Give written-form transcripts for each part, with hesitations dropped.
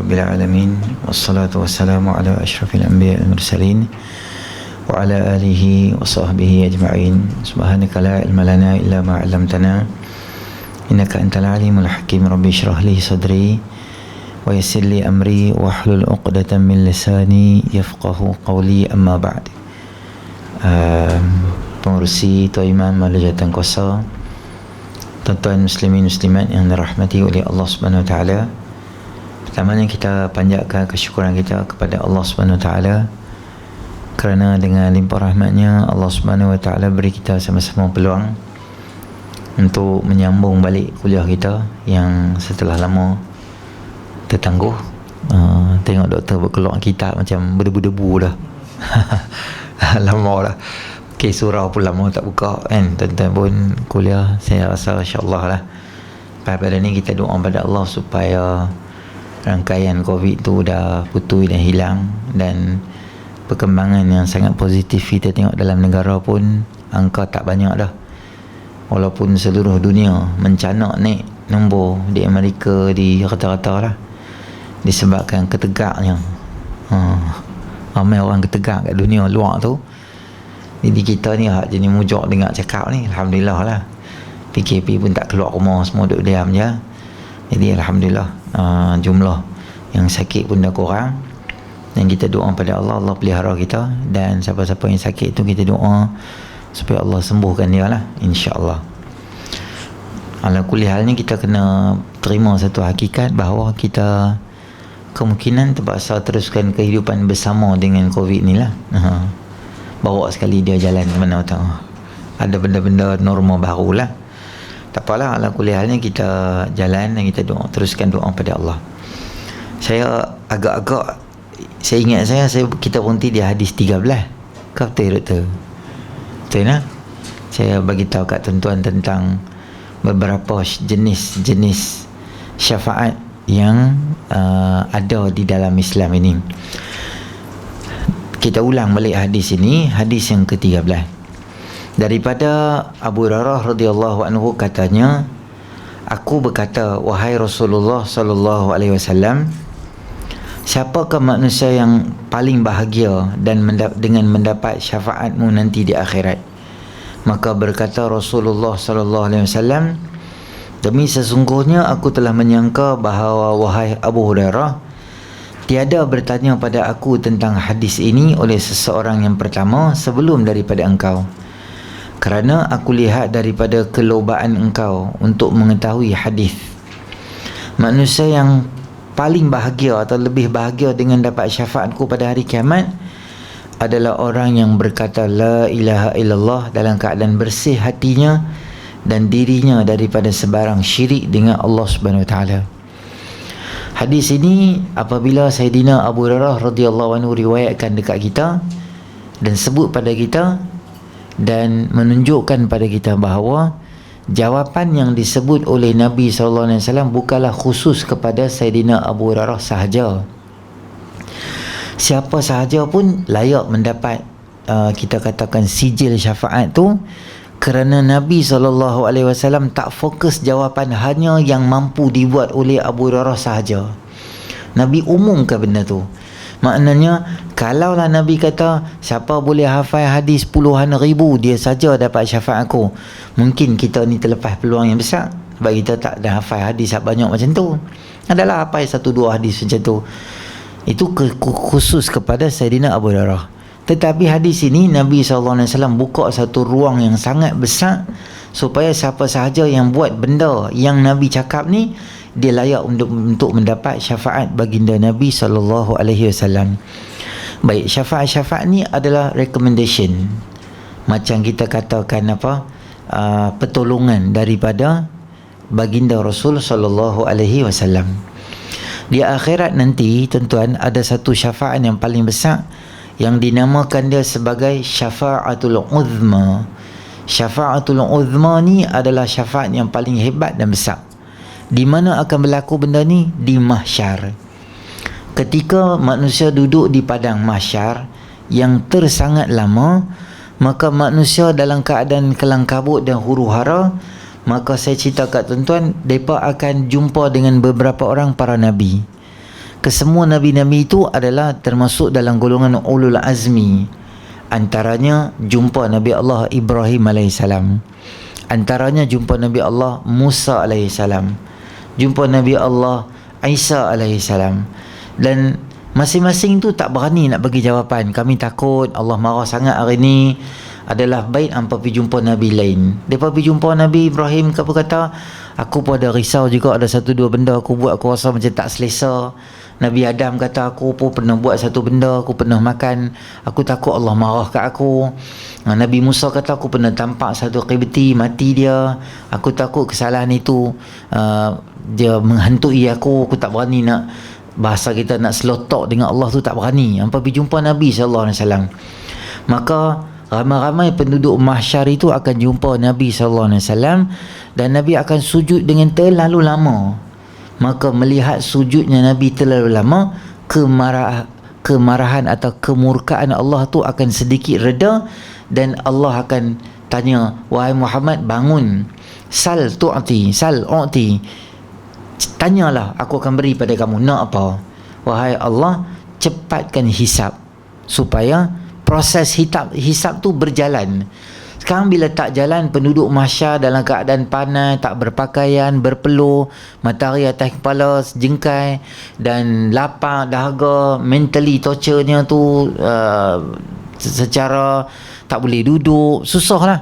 Rabbil Alamin. Wassalatu wassalamu ala ashrafil anbiya wal mursalin wa ala alihi wa sahbihi ajma'in. Subhanaka la ilma lana illa ma 'allamtana innaka antal alimul hakim. Rabbi shrah li sadri wa yassir li amri wahlul 'uqdatam min lisani yafqahu qawli. Amma ba'd. Pengurusi Tuan Imam Malai Jawatan Kuasa, tuan-tuan muslimin muslimat yang dirahmati oleh Allah Subhanahu Wa Taala, pertamanya kita panjatkan kesyukuran kita kepada Allah Subhanahu Wa Taala kerana dengan limpah rahmatnya Allah Subhanahu Wa Taala beri kita sama-sama peluang untuk menyambung balik kuliah kita yang setelah lama tertangguh. Tengok doktor berkeluar kitab macam berdebu-debu dah. Lama dah. Kes surau pun lama tak buka kan. Tuan-tuan pun kuliah, saya rasa insya-Allah lah pada ni kita doa pada Allah supaya rangkaian COVID tu dah putus dan hilang, dan perkembangan yang sangat positif kita tengok dalam negara pun angka tak banyak dah. Walaupun seluruh dunia mencanak naik nombor, di Amerika di rata-rata lah, disebabkan ketegaknya ramai orang ketegak kat dunia luar tu. Jadi kita ni jenis mujak dengar cakap ni, alhamdulillah lah. PKP pun tak keluar rumah, semua duduk diam je. Jadi alhamdulillah jumlah yang sakit pun dah kurang, dan kita doa pada Allah, Allah pelihara kita, dan siapa-siapa yang sakit tu kita doa supaya Allah sembuhkan dia lah, insya-Allah. Ala kulli halnya kita kena terima satu hakikat bahawa kita kemungkinan terpaksa teruskan kehidupan bersama dengan COVID ni lah. Bawa sekali dia jalan ke mana tahu. Ada benda-benda norma baru lah. Tak apalah, ala kulli halnya kita jalan dan kita doa, teruskan doa pada Allah. Saya agak-agak, saya ingat kita berhenti di hadis 13. Kau betul doktor? Betul tak? Saya bagi tahu kat tuan-tuan tentang beberapa jenis syafaat yang ada di dalam Islam ini. Kita ulang balik hadis ini, hadis yang ke-13. Daripada Abu Hurairah radhiyallahu anhu katanya, aku berkata, wahai Rasulullah sallallahu alaihi wasallam, siapakah manusia yang paling bahagia dan dengan mendapat syafaatmu nanti di akhirat? Maka berkata Rasulullah sallallahu alaihi wasallam, demi sesungguhnya aku telah menyangka bahawa wahai Abu Hurairah, tiada bertanya pada aku tentang hadis ini oleh seseorang yang pertama sebelum daripada engkau, kerana aku lihat daripada kelobaan engkau untuk mengetahui hadis. Manusia yang paling bahagia atau lebih bahagia dengan dapat syafaatku pada hari kiamat adalah orang yang berkata la ilaha illallah dalam keadaan bersih hatinya dan dirinya daripada sebarang syirik dengan Allah Subhanahu Wa Taala. Hadis ini apabila Sayyidina Abu Hurairah radhiyallahu anhu riwayatkan dekat kita dan sebut pada kita dan menunjukkan pada kita bahawa jawapan yang disebut oleh Nabi SAW bukanlah khusus kepada Sayyidina Abu Hurairah sahaja. Siapa sahaja pun layak mendapat kita katakan sijil syafaat tu, kerana Nabi SAW tak fokus jawapan hanya yang mampu dibuat oleh Abu Hurairah sahaja. Nabi umumkan benda tu. Maknanya kalaulah Nabi kata siapa boleh hafal hadis puluhan ribu dia saja dapat syafaat aku, mungkin kita ni terlepas peluang yang besar sebab kita tak ada hafal hadis banyak macam tu. Adalah hafal 1-2 hadis macam tu. Itu khusus kepada Sayyidina Abu Hurairah. Tetapi hadis ini Nabi SAW buka satu ruang yang sangat besar supaya siapa sahaja yang buat benda yang Nabi cakap ni, dia layak untuk mendapat syafaat baginda Nabi SAW. Baik, syafaat-syafaat ni adalah recommendation, macam kita katakan pertolongan daripada baginda Rasul SAW. Di akhirat nanti tuan-tuan ada satu syafaat yang paling besar yang dinamakan dia sebagai syafa'atul uzma. Syafa'atul uzma ni adalah syafaat yang paling hebat dan besar. Di mana akan berlaku benda ni? Di mahsyar. Ketika manusia duduk di padang mahsyar yang tersangat lama, maka manusia dalam keadaan kelang kabut dan huru-hara, maka saya cerita kat tuan-tuan, mereka akan jumpa dengan beberapa orang para nabi. kesemua Nabi-Nabi itu adalah termasuk dalam golongan ulul azmi. Antaranya jumpa Nabi Allah Ibrahim AS, antaranya jumpa Nabi Allah Musa AS, jumpa Nabi Allah Isa AS. Dan masing-masing tu tak berani nak bagi jawapan. Kami takut Allah marah sangat hari ni. Adalah baik hampa pergi jumpa Nabi lain. Mereka pergi jumpa Nabi Ibrahim, apa kata, aku pun ada risau juga, ada satu dua benda aku buat aku rasa macam tak selesa. Nabi Adam kata, aku pun pernah buat satu benda, aku pernah makan, aku takut Allah marah kat aku. Nabi Musa kata, aku pernah tampak satu qibti mati dia, aku takut kesalahan itu dia menghantui aku tak berani nak, bahasa kita nak selotok dengan Allah tu tak berani. Hampa pergi jumpa Nabi SAW. Maka ramai-ramai penduduk mahsyar itu akan jumpa Nabi SAW, dan Nabi akan sujud dengan terlalu lama. Maka melihat sujudnya Nabi terlalu lama, kemarahan atau kemurkaan Allah tu akan sedikit reda, dan Allah akan tanya, wahai Muhammad, bangun, sal tu'ti, sal u'ti, tanyalah, aku akan beri pada kamu. Nak apa? Wahai Allah, cepatkan hisab supaya proses hisab tu berjalan. Sekarang bila tak jalan, penduduk mahsyar dalam keadaan panas, tak berpakaian, berpeluh, matahari atas kepala sejengkai, dan lapar, dahaga, mentally torture-nya tu secara tak boleh duduk, susah lah.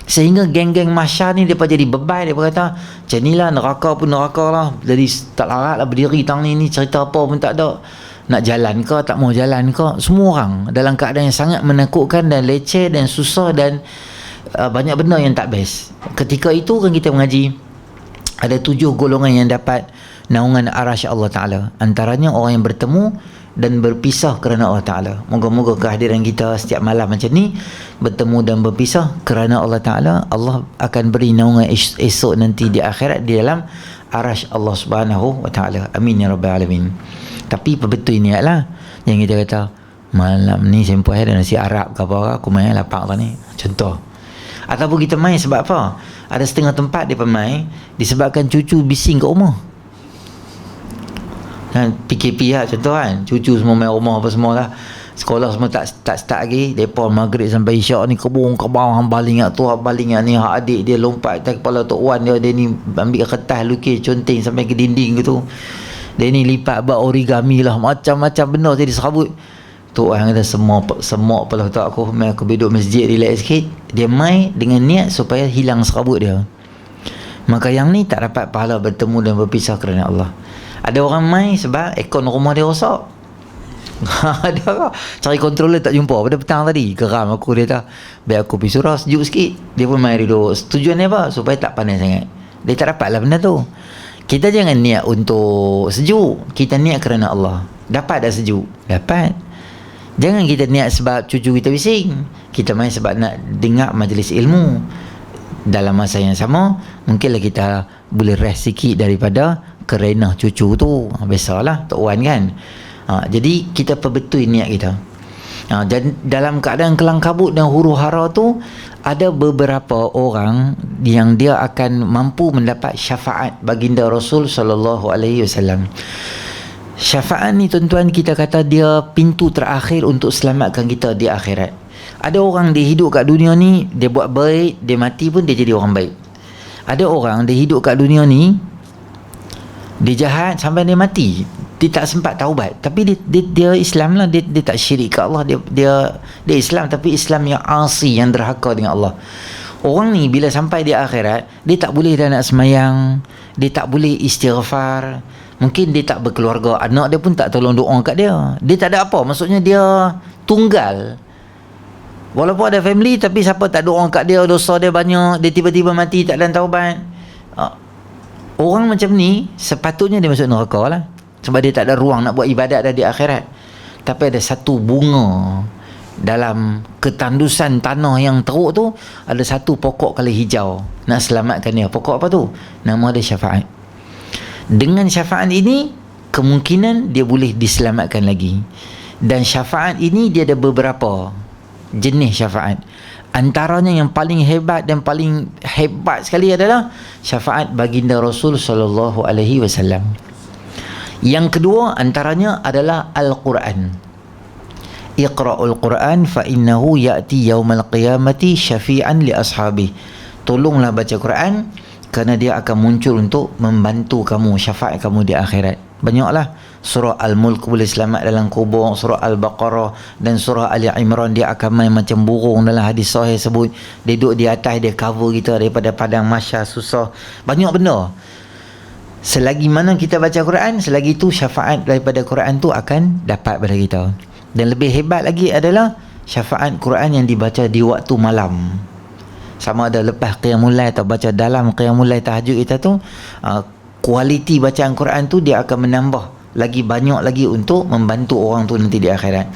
Sehingga geng-geng mahsyar ni mereka jadi beban. Mereka kata, macam ni lah, neraka pun neraka lah, jadi tak larat lah berdiri tang ni cerita apa pun tak ada. Nak jalan ke, tak mau jalan ke, semua orang dalam keadaan yang sangat menakutkan dan leceh dan susah, dan banyak benda yang tak best. Ketika itu kan kita mengaji, ada 7 golongan yang dapat naungan arasy Allah Ta'ala. Antaranya orang yang bertemu dan berpisah kerana Allah Ta'ala. Moga-moga kehadiran kita setiap malam macam ni, bertemu dan berpisah kerana Allah Ta'ala. Allah akan beri naungan esok nanti di akhirat di dalam arasy Allah Subhanahu Wa Ta'ala. Amin ya Rabbal Alamin. Tapi betul niat lah. Yang kita kata, malam ni sempoi ada nasi Arab ke apa, aku main lapar lah ni, contoh. Ataupun kita main sebab apa? Ada setengah tempat dia main disebabkan cucu bising kat rumah. Dan PKP lah contoh kan, cucu semua main rumah apa semua lah, sekolah semua tak start lagi, mereka maghrib sampai isyak ni kebun ke bawah, baling kat tu, baling kat ni, hak adik dia lompat atas kepala Tok Wan dia ni ambil kertas lukis conteng sampai ke dinding gitu, dia ni lipat buat origami lah, macam-macam benda jadi serabut. Tok Wan kata, semua kepala otak aku, main aku duduk masjid relax sikit. Dia main dengan niat supaya hilang serabut dia. Maka yang ni tak dapat pahala bertemu dan berpisah kerana Allah. Ada orang main sebab aircon rumah dia rosak. Ada orang cari controller tak jumpa pada petang tadi, geram aku, dia kata biar aku pergi surau sejuk sikit. Dia pun main duduk. Tujuan dia apa? Supaya tak panas sangat. Dia tak dapat lah benda tu. Kita jangan niat untuk sejuk, kita niat kerana Allah. Dapat dah sejuk? Dapat. Jangan kita niat sebab cucu kita bising. Kita main sebab nak dengar majlis ilmu. Dalam masa yang sama, mungkinlah kita boleh rest sikit daripada kerenah cucu tu. Biasalah Tok Wan kan. Jadi kita perbetul niat kita. Dan dalam keadaan kelang kabut dan huru hara tu, ada beberapa orang yang dia akan mampu mendapat syafaat baginda Rasul sallallahu alaihi wasallam. Syafaat ni tuan-tuan, kita kata dia pintu terakhir untuk selamatkan kita di akhirat. Ada orang dia hidup kat dunia ni, dia buat baik, dia mati pun dia jadi orang baik. Ada orang dia hidup kat dunia ni, dia jahat sampai dia mati, dia tak sempat taubat, tapi dia Islam lah, dia tak syirik ke Allah, dia Islam, tapi Islam yang asi, yang derhaka dengan Allah. Orang ni bila sampai di akhirat, dia tak boleh dah nak semayang, dia tak boleh istighfar, mungkin dia tak berkeluarga, anak dia pun tak tolong doa kat dia, dia tak ada apa, maksudnya dia tunggal. Walaupun ada family, tapi siapa tak doa kat dia, dosa dia banyak, dia tiba-tiba mati tak ada taubat. Orang macam ni sepatutnya dia masuk neraka lah, sebab dia tak ada ruang nak buat ibadat dah di akhirat. Tapi ada satu bunga dalam ketandusan tanah yang teruk tu, ada satu pokok kala hijau nak selamatkan dia. Pokok apa tu? Nama dia syafaat. Dengan syafaat ini, kemungkinan dia boleh diselamatkan lagi. Dan syafaat ini dia ada beberapa jenis syafaat. Antaranya yang paling hebat dan paling hebat sekali adalah syafaat baginda Rasul sallallahu alaihi wasallam. Yang kedua antaranya adalah Al-Quran. Iqra'ul Quran fa innahu ya'ti yaumal qiyamati syafi'an li ashabi. Tolonglah baca Quran kerana dia akan muncul untuk membantu kamu, syafaat kamu di akhirat. Banyaklah surah Al-Mulk boleh selamat dalam kubur, surah Al-Baqarah dan surah Ali Imran dia akan main macam burung dalam hadis sahih sebut. Dia duduk di atas, dia cover kita daripada padang mahsyar susah. Banyak benda. Selagi mana kita baca Quran, selagi itu syafaat daripada Quran tu akan dapat pada kita. Dan lebih hebat lagi adalah syafaat Quran yang dibaca di waktu malam. Sama ada lepas qiyamul lail atau baca dalam qiyamul lail tahajud kita tu, kualiti bacaan Quran tu dia akan menambah lagi banyak lagi untuk membantu orang tu nanti di akhirat.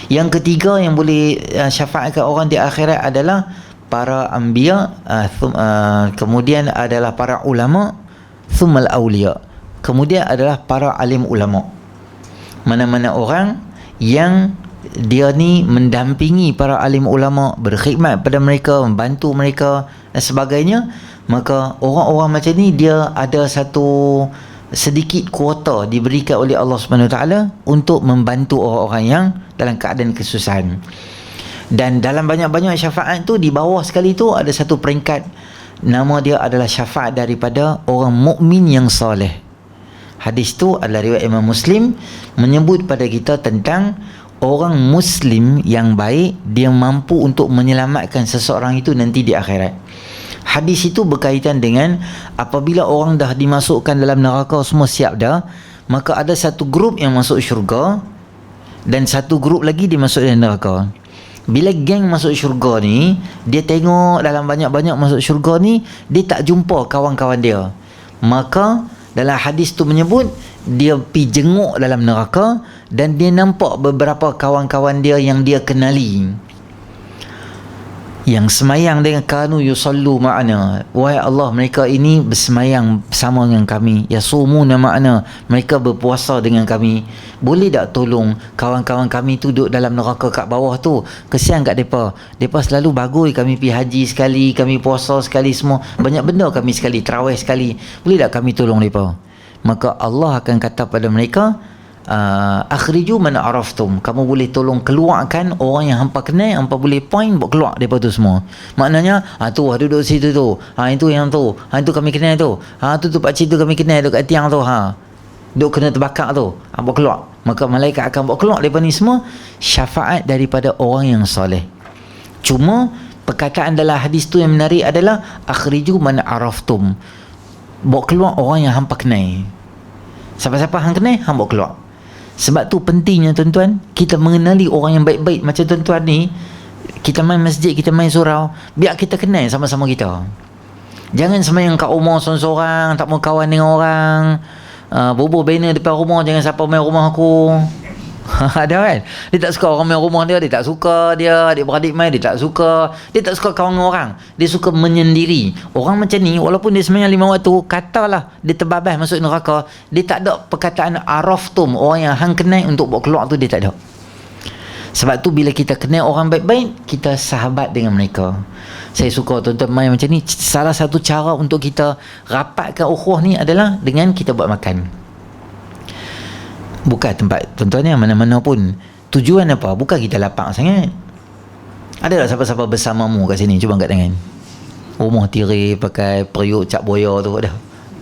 Yang ketiga yang boleh syafaatkan orang di akhirat adalah para anbiya, kemudian adalah para ulama, thummal awliya, kemudian adalah para alim ulama. Mana-mana orang yang dia ni mendampingi para alim ulama, berkhidmat pada mereka, membantu mereka dan sebagainya, maka orang-orang macam ni dia ada satu sedikit kuota diberikan oleh Allah Subhanahu Wa Taala untuk membantu orang-orang yang dalam keadaan kesusahan. Dan dalam banyak-banyak syafaat tu, di bawah sekali tu ada satu peringkat, nama dia adalah syafaat daripada orang mukmin yang soleh. Hadis tu adalah riwayat Imam Muslim, menyebut pada kita tentang orang Muslim yang baik, dia mampu untuk menyelamatkan seseorang itu nanti di akhirat. Hadis itu berkaitan dengan apabila orang dah dimasukkan dalam neraka, semua siap dah, maka ada satu grup yang masuk syurga dan satu grup lagi dimasuk dalam neraka. Bila geng masuk syurga ni, dia tengok dalam banyak-banyak masuk syurga ni, dia tak jumpa kawan-kawan dia. Maka dalam hadis tu menyebut dia pergi jenguk dalam neraka dan dia nampak beberapa kawan-kawan dia yang dia kenali, yang semayang dengan kanu yusallu ma'ana. Wahai Allah, mereka ini bersemayang bersama dengan kami. Yasumuna ma'ana, mereka berpuasa dengan kami. Boleh tak tolong kawan-kawan kami tu duduk dalam neraka kat bawah tu? Kesian kat mereka. Mereka selalu bagui kami pergi haji sekali, kami puasa sekali, semua banyak benda kami sekali, tarawih sekali. Boleh tak kami tolong mereka? Maka Allah akan kata pada mereka, akhriju man araftum, kamu boleh tolong keluarkan orang yang hampa kenal, hampa boleh point buat keluar daripada tu semua. Maknanya tu duduk situ tu, itu yang tu, itu kami kenal tu, tu pakcik tu kami kenal tu kat tiang tu, duk kena terbakar tu, buat keluar. Maka malaikat akan buat keluar daripada ni semua, syafaat daripada orang yang soleh. Cuma perkataan dalam hadis tu yang menarik adalah akhriju man araftum, buat keluar orang yang hampa kenal. Siapa-siapa hang kenal, hang buat keluar. Sebab tu pentingnya tuan-tuan, kita mengenali orang yang baik-baik macam tuan-tuan ni. Kita main masjid, kita main surau, biar kita kenal sama-sama kita. Jangan semayang kat rumah seorang-seorang, tak mau kawan dengan orang, bobo banner depan rumah, jangan siapa main rumah aku. Ada kan? Dia tak suka orang main rumah dia, dia tak suka dia adik-beradik main, dia tak suka kawan dengan orang, dia suka menyendiri. Orang macam ni, walaupun dia semayang 5 waktu, katalah dia terbabas masuk neraka, dia tak ada perkataan araftum, orang yang hang kenal untuk buat keluar tu, dia tak ada. Sebab tu bila kita kenal orang baik-baik, kita sahabat dengan mereka. Saya suka tuan-tuan main macam ni. Salah satu cara untuk kita rapatkan ukhuwah ni adalah dengan kita buat makan. Bukan tempat tuan-tuan yang mana-mana pun. Tujuan apa? Bukan kita lapar sangat. Ada tak siapa-siapa bersamamu kat sini? Cuba angkat tangan. Rumah tirai pakai periuk cap boya tu ada?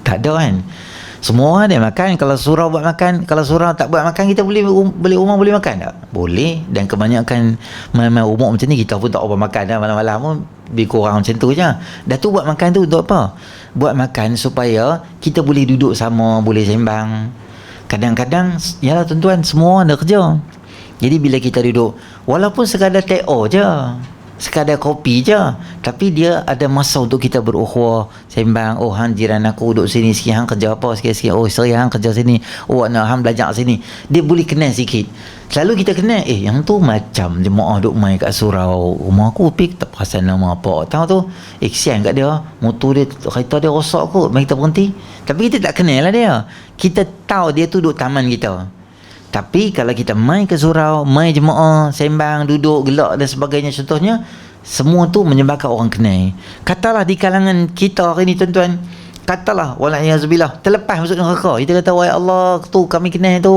Tak ada kan? Semua orang dia makan. Kalau surau buat makan, kalau surau tak buat makan, kita boleh beli rumah boleh makan tak? Boleh. Dan kebanyakan malam-malam rumah macam ni, kita pun tak apa makan dah. Malam-malam pun lebih kurang macam tu je. Dah tu buat makan tu untuk apa? Buat makan supaya kita boleh duduk sama, boleh sembang. Kadang-kadang, yalah tuan-tuan, semua orang dah kerja. Jadi bila kita duduk, walaupun sekadar take je, sekadar kopi je, tapi dia ada masa untuk kita berukhuwah, sembang. Oh, hang jiran aku duduk sini sikit, hang kerja apa sikit-sikit. Oh, isteri hang kerja sini. Oh, anak hang belajar sini. Dia boleh kenal sikit. Selalu kita kenal, yang tu macam jemaah duk main kat surau rumah aku, tapi tak perasan nama apa. Tahu tu, kesian kat dia, motor dia, kereta dia rosak kot, mari kita berhenti. Tapi kita tak kenal lah dia. Kita tahu dia tu duduk taman kita. Tapi kalau kita main ke surau, main jemaah, sembang, duduk, gelak dan sebagainya contohnya, semua tu menyebabkan orang kenal. Katalah di kalangan kita hari ni tuan-tuan, katalah walaiyazubillah terlepas masuk neraka, kita kata wahai Allah tu kami kenal tu,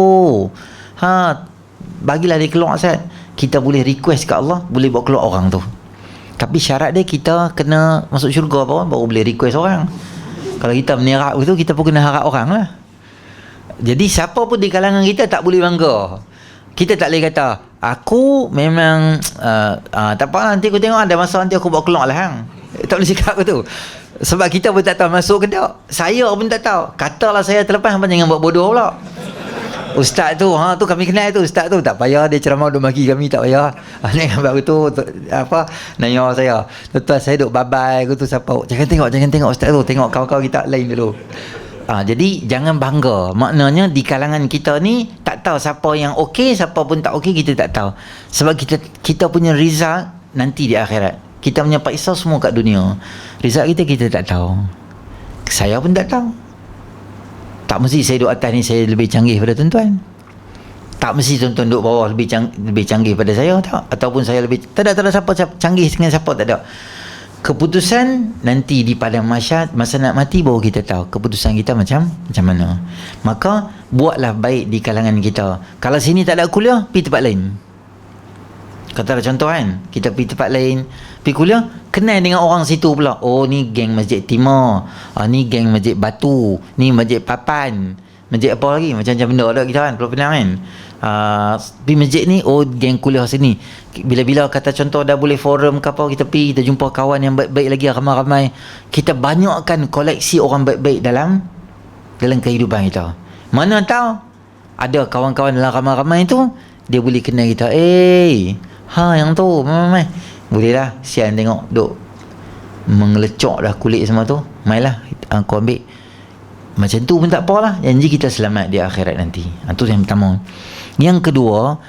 bagilah dia keluar Ustaz. Kita boleh request ke Allah, boleh bawa keluar orang tu, tapi syarat dia kita kena masuk syurga baru boleh request orang. Kalau kita menyerap itu, kita pun kena harap orang lah. Jadi siapa pun di kalangan kita tak boleh bangga. Kita tak boleh kata aku memang tak apa, nanti aku tengok ada masa nanti aku bawa keluar lah hang. Tak boleh cakap tu. Sebab kita pun tak tahu masuk ke tak. Saya pun tak tahu. Katalah saya terlepas, jangan buat bodoh pula. Ustaz tu, tu kami kenal tu, ustaz tu tak payah dia ceramah duk maki kami, tak payah. Ni baru tu nanya saya. Tuan saya duk babai aku tu siapa. Jangan tengok ustaz tu, tengok kawan-kawan kita lain dulu. Jadi jangan bangga. Maknanya di kalangan kita ni tak tahu siapa yang okey, siapa pun tak okey, kita tak tahu. Sebab kita punya result nanti di akhirat. Kita punya paisa semua kat dunia. Result kita tak tahu. Saya pun tak tahu. Tak mesti saya duduk atas ni saya lebih canggih pada tuan-tuan. Tak mesti tuan-tuan duduk bawah lebih canggih pada saya, tak. Ataupun saya lebih, tak ada siapa canggih dengan siapa, tak ada. Keputusan nanti di padang mahsyar, masa nak mati baru kita tahu keputusan kita macam mana. Maka buatlah baik di kalangan kita. Kalau sini tak ada kuliah, pergi tempat lain. Katalah contoh kan, kita pergi tempat lain, pergi kuliah, kenal dengan orang situ pula. Oh, ni geng Masjid Timur, ni geng Masjid Batu, ni Masjid Papan, masjid apa lagi, macam-macam benda ada kita kan, Pulau Pinang kan. Pergi masjid ni, oh geng kuliah sini. Bila-bila kata contoh dah boleh forum ke apa, kita pergi, kita jumpa kawan yang baik-baik lagi, ramai-ramai. Kita banyakkan koleksi orang baik-baik dalam kehidupan kita. Mana tahu ada kawan-kawan dalam ramai-ramai tu, dia boleh kenal kita. Yang tu boleh lah, sian tengok duk mengelecok dah kulit semua tu, mailah aku ambil. Macam tu pun tak apalah, janji kita selamat di akhirat nanti. Itu yang pertama. Yang kedua,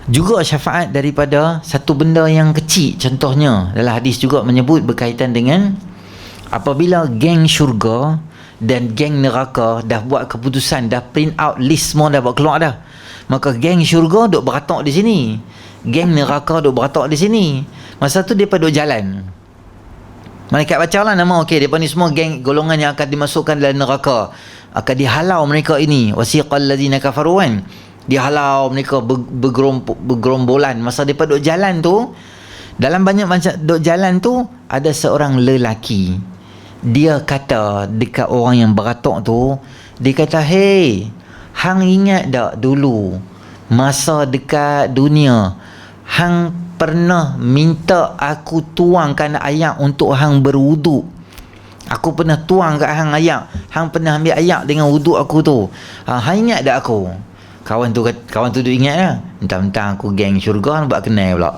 juga syafaat daripada satu benda yang kecil. Contohnya dalam hadis juga menyebut berkaitan dengan apabila geng syurga dan geng neraka dah buat keputusan, dah print out list semua, dah buat keluar dah, maka geng syurga duk beratok di sini, geng neraka duk beratok di sini. Masa tu depa duk jalan, malaikat baca lah nama, okey, depa ni semua geng golongan yang akan dimasukkan dalam neraka, akan dihalau mereka ini. Wasiqal ladzina kafaru kan, dihalau mereka bergerombolan. Masa depa duk jalan tu, dalam banyak macam duk jalan tu, ada seorang lelaki, dia kata dekat orang yang beratok tu, dia kata, hey, hang ingat tak dulu masa dekat dunia hang pernah minta aku tuangkan air untuk hang berwuduk? Aku pernah tuang kat hang air, hang pernah ambil air dengan wuduk aku tu. Hang ingat tak aku? Kawan tu ingat lah. Mentang-mentang aku geng syurga, buat kenal pula.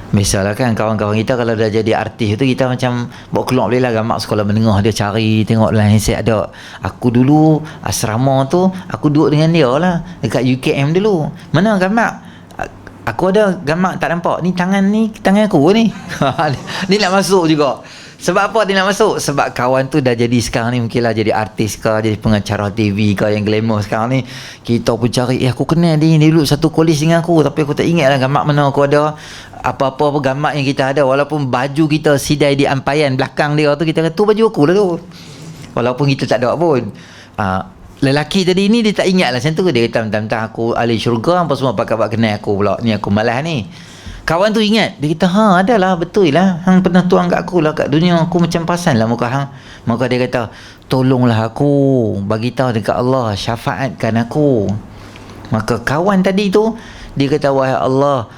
Biasalah kan kawan-kawan kita kalau dah jadi artis tu, kita macam bawa keluar boleh lah gambar sekolah menengah, dia cari tengok dalam handset ada. Aku dulu asrama tu aku duduk dengan dia lah dekat UKM dulu. Mana gambar? Aku ada gambar tak nampak. Ni tangan aku ni. Ni nak masuk juga. Sebab apa dia nak masuk? Sebab kawan tu dah jadi sekarang ni mungkinlah jadi artis ke, jadi pengacara TV ke yang glamour sekarang ni. Kita pun cari, aku kenal dia dulu satu kolis dengan aku, tapi aku tak ingat lah gambar mana aku ada. Apa-apa gambar yang kita ada, walaupun baju kita sidai di ampaian belakang dia tu, kita kata tu baju aku lah tu, walaupun kita tak ada pun. Lelaki tadi ni dia tak ingat lah macam tu. Dia kata mentang-mentang aku ahli syurga, apa semua pakai kenal aku pula, ni aku malas ni. Kawan tu ingat, dia kata adalah betul lah, hang pernah tuang kat aku lah kat dunia, aku macam pasan lah muka hang. Maka dia kata, tolonglah aku, bagi tahu dekat Allah, syafaatkan aku. Maka kawan tadi tu dia kata, wahai Allah,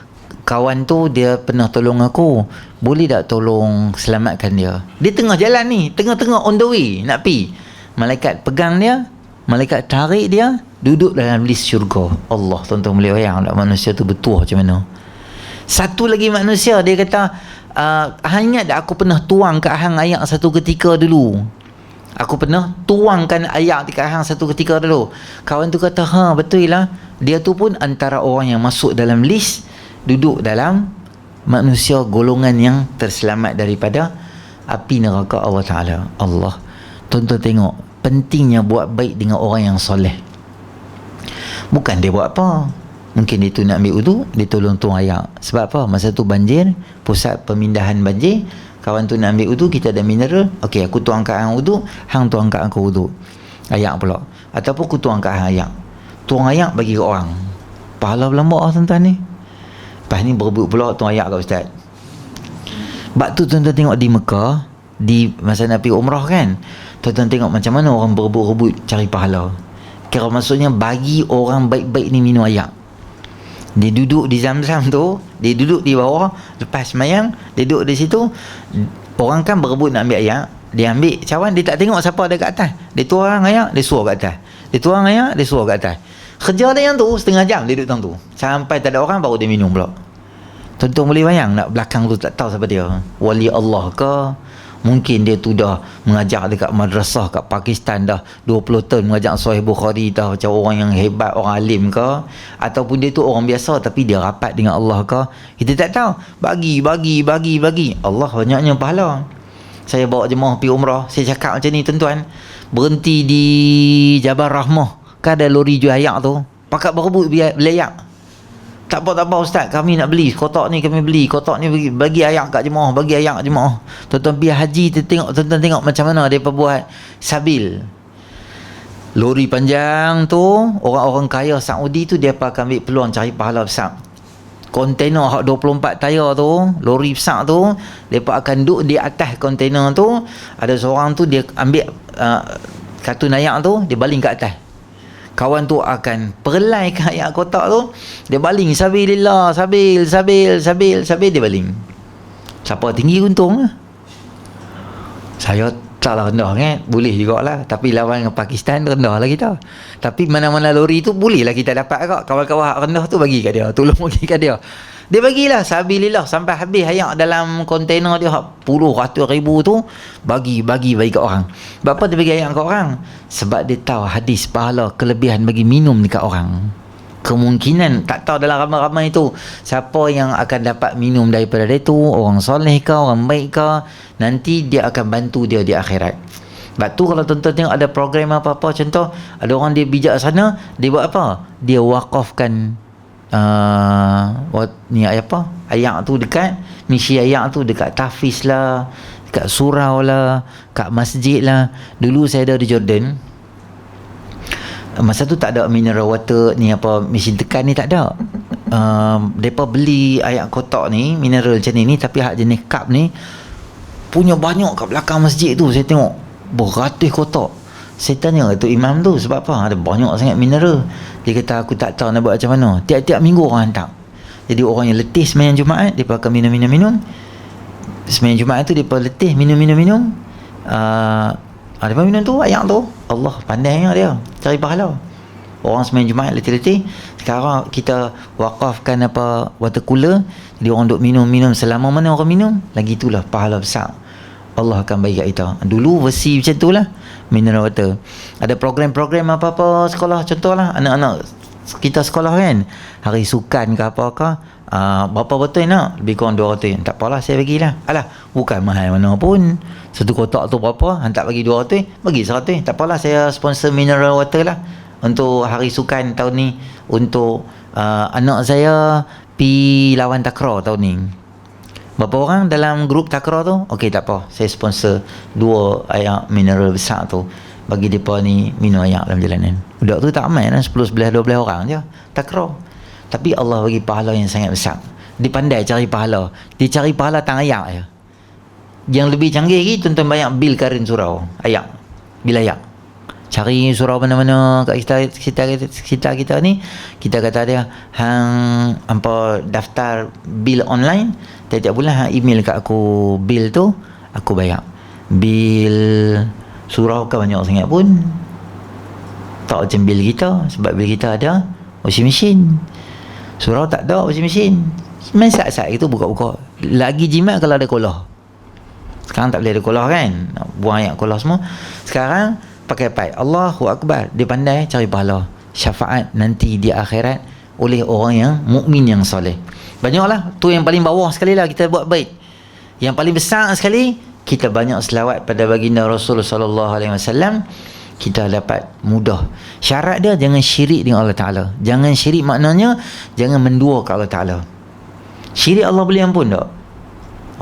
kawan tu dia pernah tolong aku, boleh tak tolong selamatkan dia? Dia tengah jalan ni, tengah-tengah on the way nak pi, malaikat pegang dia, malaikat tarik dia duduk dalam list syurga. Allah, tuan-tuan boleh bayang tak manusia tu bertuah macam mana. Satu lagi manusia, dia kata, hang ingat tak aku pernah tuang kat hang air satu ketika dulu? Aku pernah tuangkan air dekat hang satu ketika dulu. Kawan tu kata, betul lah. Dia tu pun antara orang yang masuk dalam list, duduk dalam manusia golongan yang terselamat daripada api neraka Allah Ta'ala. Allah, tuan-tuan tengok pentingnya buat baik dengan orang yang soleh. Bukan dia buat apa, mungkin dia tu nak ambil wudu, dia tolong tuang air. Sebab apa? Masa tu banjir, pusat pemindahan banjir, Kawan tu nak ambil wudu, kita ada mineral. Okey, aku tuangkan hang wudu, hang tuangkan aku wudu. Ayak pula. Ataupun aku tuangkan hang ayak. Tuang ayak bagi ke orang. Pahala berlambak lah tuan-tuan ni. Lepas ni berebut pula tuang ayak kat ustaz. Sebab tu tuan-tuan tengok di Mekah, di masa nak pergi umrah kan, tuan-tuan tengok macam mana orang berebut-rebut cari pahala. Kira maksudnya bagi orang baik-baik ni minum ayak. Dia duduk di Zam-Zam tu, dia duduk di bawah, lepas semayang, dia duduk di situ. Orang kan berebut nak ambil ayak, dia ambil cawan, dia tak tengok siapa ada kat atas. Dia tuang ayak, dia suruh kat atas. Dia tuang ayak, dia suruh kat atas. Kerja dia yang tu setengah jam dia duduk tang tu. Sampai tak ada orang baru dia minum pula. Tuan-tuan boleh bayang nak belakang tu tak tahu siapa dia. Wali Allah ke? Mungkin dia tu dah mengajar dekat madrasah kat Pakistan dah 20 tahun mengajar Sahih Bukhari dah, macam orang yang hebat, orang alim ke, ataupun dia tu orang biasa tapi dia rapat dengan Allah ke, kita tak tahu. Bagi Allah banyaknya pahala. Saya bawa jemaah pergi umrah, saya cakap macam ni tuan-tuan, berhenti di Jabal Rahmah, kan ada lori jual ayak tu, pakat berebut beli ayak. Tak apa ustaz, kami nak beli kotak ni, kami beli kotak ni, bagi ayak kat jemaah, bagi ayak kat jemaah. Tuan-tuan biar haji, tuan-tuan tengok macam mana dia buat sabil. Lori panjang tu, orang-orang kaya Saudi tu dia akan ambil peluang cari pahala besar. Kontainer 24 tayar tu, lori besar tu, mereka akan duduk di atas kontainer tu. Ada seorang tu dia ambil kartun ayak tu, dia baling kat atas. Kawan tu akan perlaikan ayak kotak tu, dia baling sabilillah, sabil dia baling. Siapa tinggi untung lah. Saya taklah rendah kan, boleh jugalah, tapi lawan dengan Pakistan rendah lah kita. Tapi mana-mana lori tu boleh lah kita dapat kat kawan-kawan rendah tu, bagi kat dia, tolong bagi kat dia. Dia bagilah sabilillah sampai habis ayak dalam kontainer dia puluh ratus ribu tu, bagi kat orang. Berapa dia bagi ayak kat orang? Sebab dia tahu hadis pahala kelebihan bagi minum dekat orang. Kemungkinan tak tahu dalam ramai-ramai itu siapa yang akan dapat minum daripada dia tu, orang soleh ke, orang baik ke, nanti dia akan bantu dia di akhirat. Sebab tu kalau tuan-tuan tengok ada program apa-apa, contoh ada orang dia bijak sana, dia buat apa? Dia wakafkan ni apa, ayak tu dekat misi ayak tu dekat tahfiz lah, dekat surau lah, kat masjid lah. Dulu saya ada di Jordan, masa tu tak ada mineral water ni, apa mesin tekan ni tak ada. Mereka beli ayak kotak ni, mineral macam ni tapi hak jenis cup ni punya banyak kat belakang masjid tu. Saya tengok beratus kotak. Saya tanya tu imam tu, sebab apa ada banyak sangat mineral? Dia kata aku tak tahu nak buat macam mana, tiap-tiap minggu orang hantar. Jadi orang yang letih sembahyang Jumaat, dia akan minum. Sembahyang Jumaat tu dia letih minum. Dia minum tu ayak tu. Allah pandainya dia cari pahala. Orang sembahyang Jumaat letih-letih, sekarang kita wakafkan apa water cooler, jadi orang duk minum selama mana orang minum, lagi itulah pahala besar Allah akan bagi kat kita. Dulu versi macam tu lah mineral water. Ada program-program apa-apa sekolah, contohlah anak-anak kita sekolah kan, hari sukan ke apa-apa, berapa betul nak? Lebih kurang 200. Tak apalah, saya bagilah. Alah, bukan mahal mana pun. Satu kotak tu berapa? Hantar bagi 200, bagi 100. Tak apalah, saya sponsor mineral water lah untuk hari sukan tahun ni, untuk anak saya pi lawan takraw tahun ni. Berapa orang dalam grup takraw tu? Okey, tak apa, saya sponsor 2 ayak mineral besar tu, bagi mereka ni minum ayak dalam jalanan. Budak tu tak ramai lah, 10, 11, 12 orang je takraw. Tapi Allah bagi pahala yang sangat besar. Dia pandai cari pahala. Dia cari pahala tang ayak je. Yang lebih canggih lagi, tuan-tuan bayar bil karin surau ayak, bil ayak. Cari surau mana-mana kat sekitar kita ni, kita kata dia hang apa daftar bil online, tiap-tiap bulan hang email kat aku bil tu, aku bayar. Bil surau kan banyak sangat pun tak macam bil kita, sebab bil kita ada washing machine. Surau tak ada washing machine, main sat-sat itu buka-buka. Lagi jimat kalau ada kolah. Sekarang tak boleh ada kolah kan, nak buang ayak kolah semua. Sekarang pakai pipe. Allahu Akbar. Dia pandai cari pahala syafaat nanti di akhirat oleh orang yang mukmin yang soleh. Banyaklah. Tu yang paling bawah sekali lah kita buat baik. Yang paling besar sekali, kita banyak selawat pada baginda Rasul sallallahu alaihi wasallam, kita dapat mudah. Syarat dia jangan syirik dengan Allah Ta'ala. Jangan syirik maknanya jangan mendua ke Allah Ta'ala. Syirik Allah boleh ampun tak?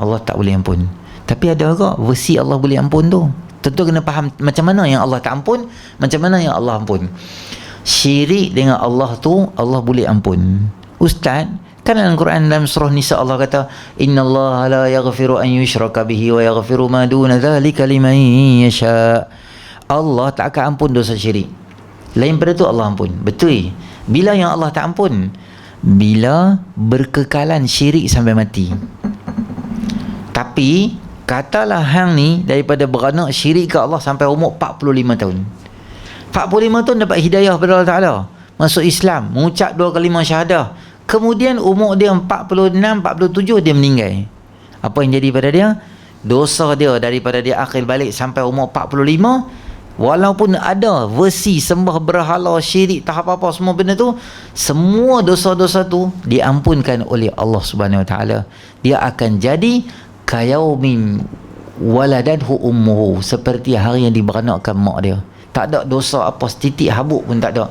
Allah tak boleh ampun. Tapi ada ke versi Allah boleh ampun tu? Tentu kena faham macam mana yang Allah tak ampun, macam mana yang Allah ampun. Syirik dengan Allah tu Allah boleh ampun. Ustaz, kan dalam Quran dalam surah Nisa Allah kata innallaha la yaghfiru an yushraka bihi wa yaghfiru ma duna dzalika liman yasha. Allah tak akan ampun dosa syirik. Lain pada tu Allah ampun. Betul. Bila yang Allah tak ampun? Bila berkekalan syirik sampai mati. Tapi katalah hang ni daripada beranak syirik ke Allah sampai umur 45 tahun. 45 tahun dapat hidayah pada Allah Ta'ala, masuk Islam, mengucap 2 kalimah syahadah. Kemudian umur dia 46, 47 dia meninggal. Apa yang jadi pada dia? Dosa dia daripada dia akil balik sampai umur 45, walaupun ada versi sembah berhala, syirik, tak apa-apa semua benda tu, semua dosa-dosa tu diampunkan oleh Allah Subhanahu Wa Taala. Dia akan jadi kayaumin waladadhu ummuhu, seperti hari yang diberanakkan mak dia. Tak ada dosa apa setitik habuk pun tak ada.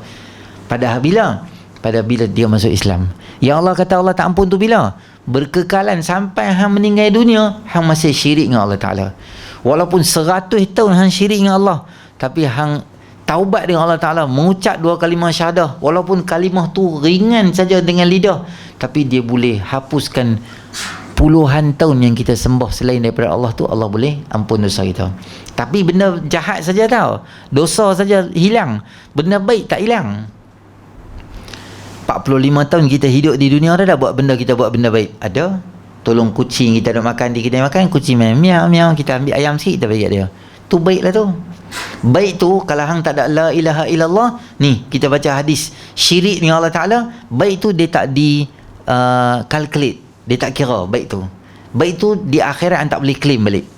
Pada bila dia masuk Islam. Yang Allah kata Allah tak ampun tu bila? Berkekalan sampai hang meninggal dunia, hang masih syirik dengan Allah Ta'ala. Walaupun 100 tahun hang syirik dengan Allah, tapi hang taubat dengan Allah Ta'ala, mengucap 2 kalimah syahadah, walaupun kalimah tu ringan saja dengan lidah, tapi dia boleh hapuskan puluhan tahun yang kita sembah selain daripada Allah tu. Allah boleh ampun dosa kita. Tapi benda jahat saja tau, dosa saja hilang, benda baik tak hilang. 45 tahun kita hidup di dunia, ada buat benda, kita buat benda baik? Ada. Tolong kucing kita nak makan di kedai makan, kucing main miau miau, kita ambil ayam sikit kita bagi kat dia. Tu baiklah tu. Baik tu kalau hang tak ada la ilaha illallah, ni kita baca hadis syirik dengan Allah Ta'ala, baik tu dia tak di calculate, dia tak kira baik tu. Baik tu di akhirat hang tak boleh claim balik.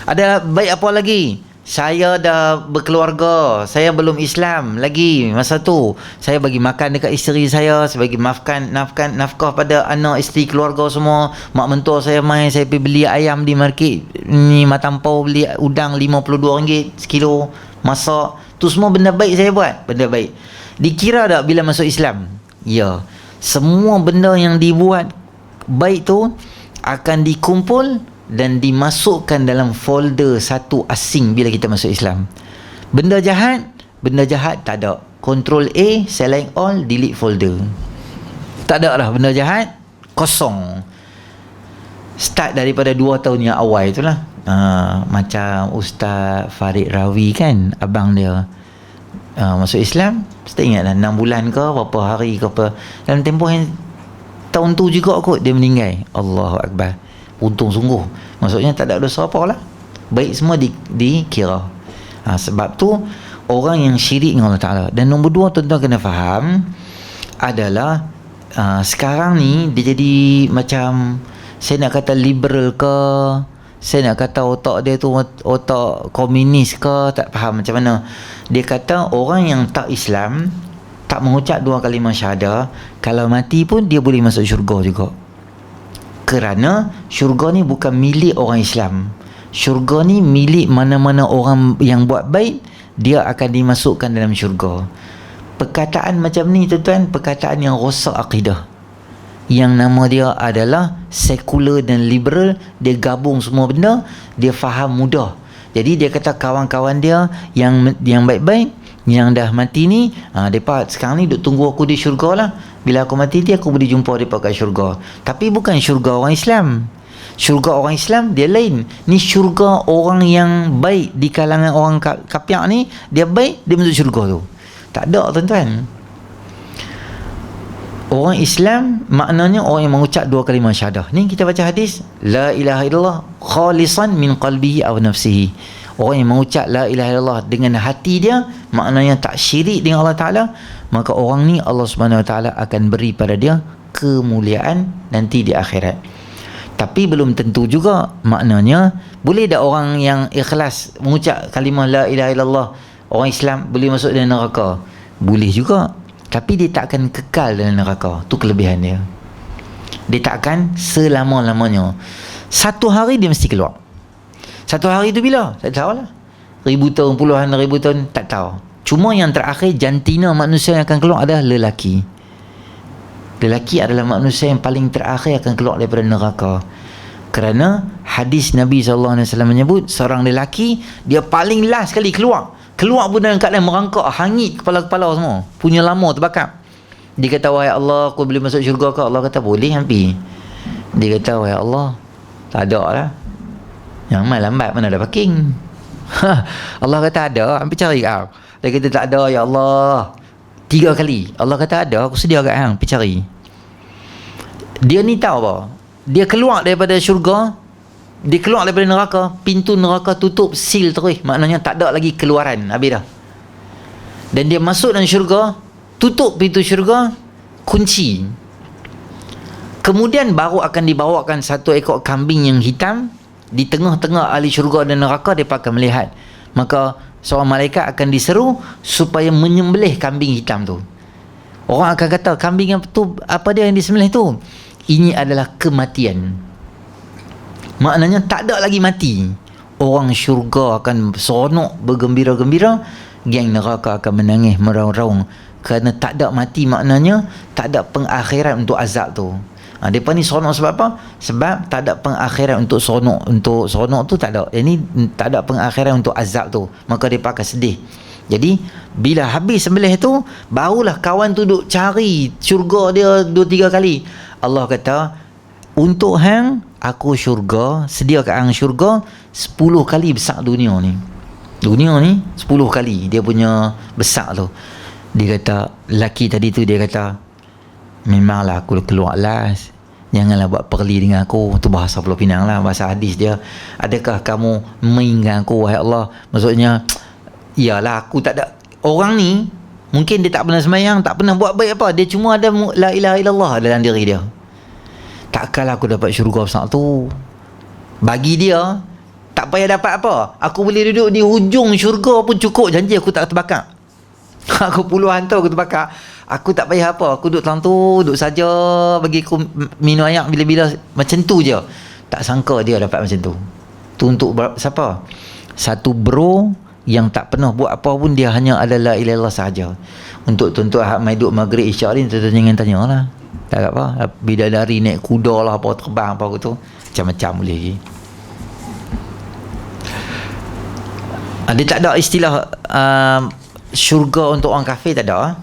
Ada baik apa lagi? Saya dah berkeluarga, saya belum Islam lagi masa tu. Saya bagi makan dekat isteri saya bagi nafkah pada anak, isteri, keluarga semua. Mak mentua saya main, saya pergi beli ayam di market ni Matampau, beli udang RM52 sekilo, masak. Tu semua benda baik saya buat, benda baik. Dikira tak bila masuk Islam? Ya. Semua benda yang dibuat baik tu akan dikumpul dan dimasukkan dalam folder satu asing bila kita masuk Islam. Benda jahat tak ada. Control A, select all, delete folder. Tak ada lah benda jahat, kosong. Start daripada 2 tahun yang awal itulah. Macam Ustaz Farid Rawi kan, abang dia masuk Islam, saya ingat lah 6 bulan ke berapa hari ke apa, dalam tempoh yang tahun tu juga kot dia meninggal. Allahu Akbar. Untung sungguh. Maksudnya tak ada dosa apa lah, baik semua dikira. Sebab tu orang yang syirik dengan Allah Ta'ala. Dan nombor 2 tuan-tuan kena faham adalah sekarang ni dia jadi macam, saya nak kata liberal ke, saya nak kata otak dia tu otak komunis ke, tak faham macam mana. Dia kata orang yang tak Islam, tak mengucap 2 kalimah syahadah, kalau mati pun dia boleh masuk syurga juga. Kerana syurga ni bukan milik orang Islam. Syurga ni milik mana-mana orang yang buat baik, dia akan dimasukkan dalam syurga. Perkataan macam ni tuan-tuan, perkataan yang rosak akidah. Yang nama dia adalah sekular dan liberal. Dia gabung semua benda, dia faham mudah. Jadi dia kata kawan-kawan dia yang baik-baik, yang dah mati ni, mereka sekarang ni duk tunggu aku di syurga lah. Bila aku mati aku boleh jumpa mereka kat syurga. Tapi bukan syurga orang Islam. Syurga orang Islam dia lain. Ni syurga orang yang baik di kalangan orang kapiak ni, dia baik, dia masuk syurga tu. Tak ada tuan-tuan. Orang Islam maknanya orang yang mengucap 2 kalimah syahadah. Ni kita baca hadis, la ilaha illallah khalisan min qalbihi aw nafsihi. Orang yang mengucap la ilaha illallah dengan hati dia, maknanya tak syirik dengan Allah Ta'ala, maka orang ni Allah Subhanahu Wa Ta'ala akan beri pada dia kemuliaan nanti di akhirat. Tapi belum tentu juga, maknanya boleh tak orang yang ikhlas mengucap kalimah la ilaha illallah, orang Islam boleh masuk dalam neraka? Boleh juga, tapi dia tak akan kekal dalam neraka. Tu kelebihan dia. Dia tak akan selama-lamanya. Satu hari dia mesti keluar. Satu hari tu bila? Tak tahu lah. 1000 tahun, puluhan ribu tahun, tak tahu. Cuma yang terakhir, jantina manusia yang akan keluar adalah lelaki. Lelaki adalah manusia yang paling terakhir akan keluar daripada neraka. Kerana hadis Nabi SAW menyebut seorang lelaki dia paling last sekali keluar pun dalam keadaan merangkak, hangit kepala-kepala semua, punya lama terbakar. Dia kata, wahai Allah, aku boleh masuk syurga ke? Allah kata, boleh hampir. Dia kata, wahai Allah, tak ada lah, yang lambat mana ada parking. Allah kata ada, hampir cari kau. Dia kata tak ada ya Allah. 3 kali Allah kata ada, aku sedia kat hang, pergi cari. Dia ni tahu apa, dia keluar daripada syurga, dia keluar daripada neraka, pintu neraka tutup, seal terus, maknanya tak ada lagi keluaran, habis dah. Dan dia masuk dalam syurga, tutup pintu syurga, kunci. Kemudian baru akan dibawakan satu ekor kambing yang hitam. Di tengah-tengah ahli syurga dan neraka, dia akan melihat. Maka seorang malaikat akan diseru supaya menyembelih kambing hitam tu. Orang akan kata, kambing tu apa dia yang disembelih tu? Ini adalah kematian. Maknanya tak ada lagi mati. Orang syurga akan seronok, bergembira-gembira. Geng neraka akan menangis meraung-raung. Kerana tak ada mati, maknanya tak ada pengakhiran untuk azab tu. Mereka ni seronok sebab apa? Sebab tak ada pengakhiran untuk seronok. Untuk seronok tu tak ada. Yang ni tak ada pengakhiran untuk azab tu. Maka mereka akan sedih. Jadi bila habis sembelih tu, barulah kawan tu duk cari syurga dia 2-3 kali. Allah kata, untuk hang aku syurga, sedia kat hang syurga 10 kali besar dunia ni. Dunia ni 10 kali dia punya besar tu. Dia kata, lelaki tadi tu dia kata, memanglah aku keluar last, janganlah buat perli dengan aku. Tu bahasa Pulau Pinang lah, bahasa hadis dia. Adakah kamu mengingat aku wahai Allah? Maksudnya, iyalah aku tak ada. Orang ni mungkin dia tak pernah sembahyang, tak pernah buat baik apa, dia cuma ada la ilaha illallah dalam diri dia. Takkanlah aku dapat syurga besar tu. Bagi dia, tak payah dapat apa, aku boleh duduk di hujung syurga pun cukup, janji aku tak terbakar. Aku puluhan tahun aku terbakar, aku tak payah apa, aku duduk dalam tu, duduk saja, bagi aku minum air bila-bila, macam tu je. Tak sangka dia dapat macam tu. Tu untuk siapa? Satu bro yang tak pernah buat apa pun, dia hanya adalah ilallah sahaja. Untuk tuntut hak mai duduk maghrib isyak ni, tuan-tuan jangan tanya lah, tak apa, bidadari naik kuda lah, apa terbang apa tu, macam-macam boleh lagi. Dia tak ada istilah syurga untuk orang kafir, tak ada.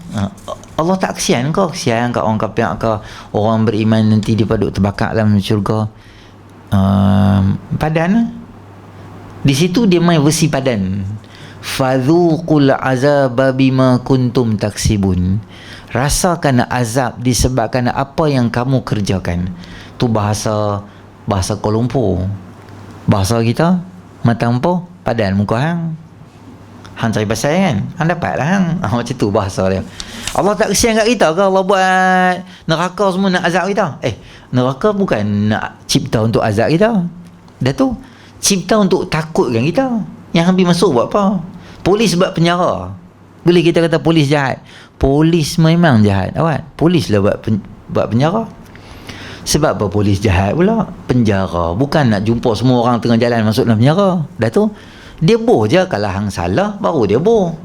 Allah tak kesian kau, kesian kat orang kafir ke orang beriman nanti dia duduk terbakar dalam syurga. Padan di situ dia main versi padan. Fadhuqul azaba bima kuntum taksibun, rasakan azab disebabkan apa yang kamu kerjakan. Tu bahasa Kuala Lumpur. Bahasa kita matampo padan muka hang. Hang cari pasal kan, hang dapat lah hang. Macam tu bahasa dia. Allah tak kesian kat kita ke? Allah buat neraka semua nak azab kita? Neraka bukan nak cipta untuk azab kita. Dah tu cipta untuk takutkan kita. Yang habis masuk buat apa? Polis buat penjara. Boleh kita kata polis jahat? Polis memang jahat. Awak, polis lah buat penjara. Sebab apa polis jahat pula? Penjara bukan nak jumpa semua orang tengah jalan masuk dalam penjara. Dah tu dia boh je, kalau hang salah baru dia boh.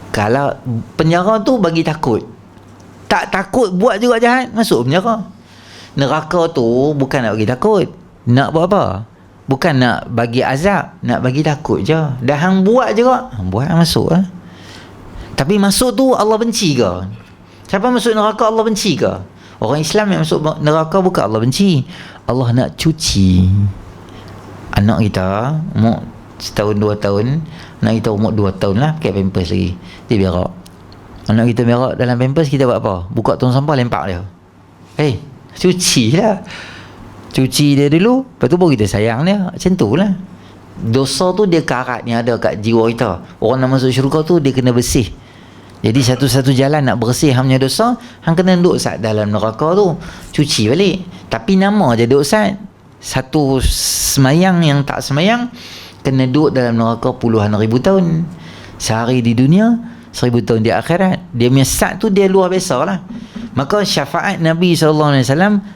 Kalau penjara tu bagi takut, tak takut buat juga jahat, masuk penjara. Neraka tu bukan nak bagi takut, nak buat apa? Bukan nak bagi azab, nak bagi takut je. Dah hang buat je kok, hang buat masuk lah. Tapi masuk tu Allah benci ke? Siapa masuk neraka Allah benci ke? Orang Islam yang masuk neraka bukan Allah benci, Allah nak cuci. Anak kita umur setahun 2 tahun, anak kita umur 2 tahun lah, pakai pampers lagi, dia berak. Anak kita berak dalam pampers, kita buat apa? Buka tong sampah, lempak dia. Cuci lah, cuci dia dulu, lepas tu baru kita sayang dia. Macam tu lah. Dosa tu dia karat yang ada kat jiwa kita. Orang nak masuk syurga tu dia kena bersih. Jadi satu-satu jalan nak bersih hang punya dosa, hang kena duduk sat dalam neraka tu, cuci balik. Tapi nama je duduk sat. Satu semayang yang tak semayang kena duduk dalam neraka puluhan ribu tahun. Sehari di dunia, 1000 tahun di akhirat. Dia punya sat tu dia luar biasa lah. Maka syafaat Nabi SAW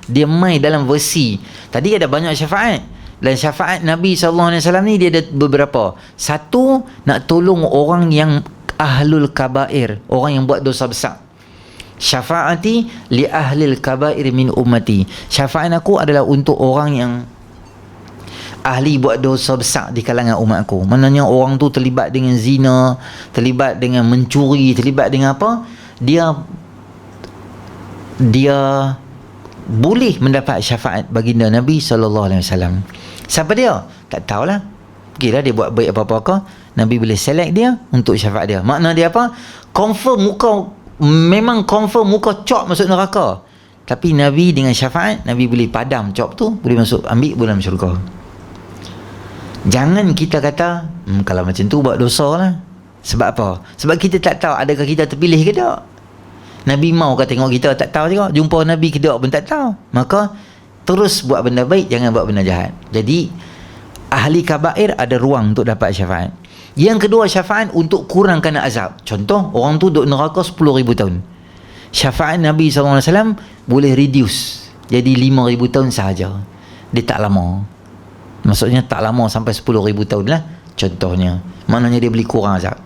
dia main dalam versi. Tadi ada banyak syafaat. Dan syafaat Nabi SAW ni dia ada beberapa. Satu, nak tolong orang yang ahlul kabair, orang yang buat dosa besar. Syafaati li ahlil kabair min ummati. Syafaat aku adalah untuk orang yang ahli buat dosa besar di kalangan umat aku. Maknanya orang tu terlibat dengan zina, terlibat dengan mencuri, terlibat dengan apa, dia boleh mendapat syafaat baginda Nabi SAW. Siapa dia? Tak tahulah. Kira dia buat baik apa-apa, Nabi boleh select dia untuk syafaat dia. Makna dia apa? Memang confirm muka cop masuk neraka. Tapi Nabi dengan syafaat, Nabi boleh padam cop tu, boleh masuk, ambil dalam syurga. Jangan kita kata, kalau macam tu buat dosa lah. Sebab apa? Sebab kita tak tahu adakah kita terpilih ke tak. Nabi mau kata tengok kita, tak tahu tengok. Jumpa Nabi ke tak pun tak tahu. Maka terus buat benda baik, jangan buat benda jahat. Jadi ahli kabair ada ruang untuk dapat syafaat. Yang kedua, syafaat untuk kurangkan azab. Contoh, orang tu duduk neraka 10,000 tahun. Syafaat Nabi SAW boleh reduce jadi 5,000 tahun sahaja. Dia tak lama. Maksudnya tak lama sampai 10,000 tahun lah. Contohnya. Maknanya dia boleh kurang azab.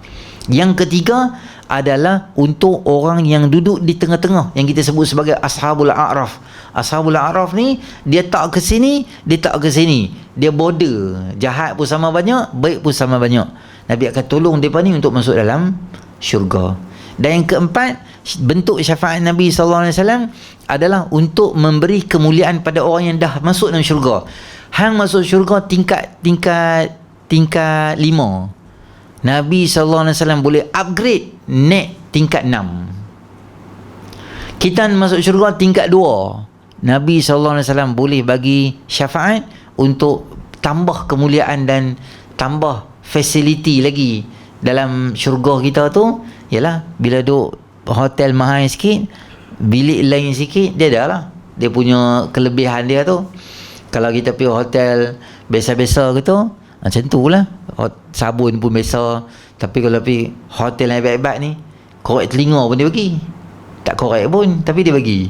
Yang ketiga adalah untuk orang yang duduk di tengah-tengah, yang kita sebut sebagai Ashabul A'raf. Ashabul A'raf ni, dia tak ke sini, dia tak ke sini. Dia border. Jahat pun sama banyak, baik pun sama banyak. Nabi akan tolong mereka ni untuk masuk dalam syurga. Dan yang keempat, bentuk syafaat Nabi SAW adalah untuk memberi kemuliaan pada orang yang dah masuk dalam syurga. Hang masuk syurga tingkat 5. Nabi SAW boleh upgrade naik tingkat 6. Kita masuk syurga tingkat 2. Nabi SAW boleh bagi syafaat untuk tambah kemuliaan dan tambah fasiliti lagi dalam syurga kita tu. Yalah, bila duduk hotel mahal sikit, bilik lain sikit, dia dah lah, dia punya kelebihan dia tu. Kalau kita pergi hotel biasa-biasa ke tu, macam tu lah, sabun pun biasa. Tapi kalau pergi hotel yang hebat-hebat ni, korek telinga pun dia bagi, tak korek pun tapi dia bagi.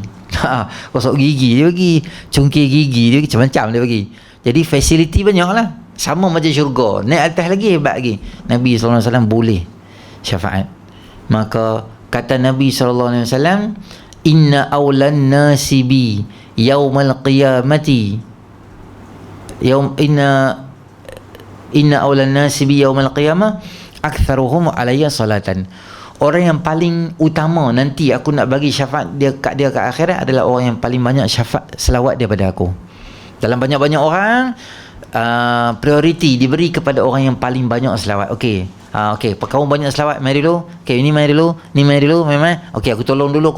Kosok gigi dia bagi, cungkir gigi dia bagi, macam-macam dia bagi. Jadi fasiliti banyak lah. Sama macam syurga, naik atas lagi hebat lagi. Nabi SAW boleh syafaat. Maka kata Nabi SAW, inna awlan nasibi yaumal qiyamati inna awlan nasibi yaumal qiyamah aktharuhum alayya salatan. Orang yang paling utama nanti aku nak bagi syafaat dia kat akhirat adalah orang yang paling banyak syafaat selawat daripada aku. Dalam banyak-banyak orang, priority diberi kepada orang yang paling banyak selawat. Okey, kamu banyak selawat, mari dulu. Okey, ni mari dulu, memang. Okey, aku tolong dulu.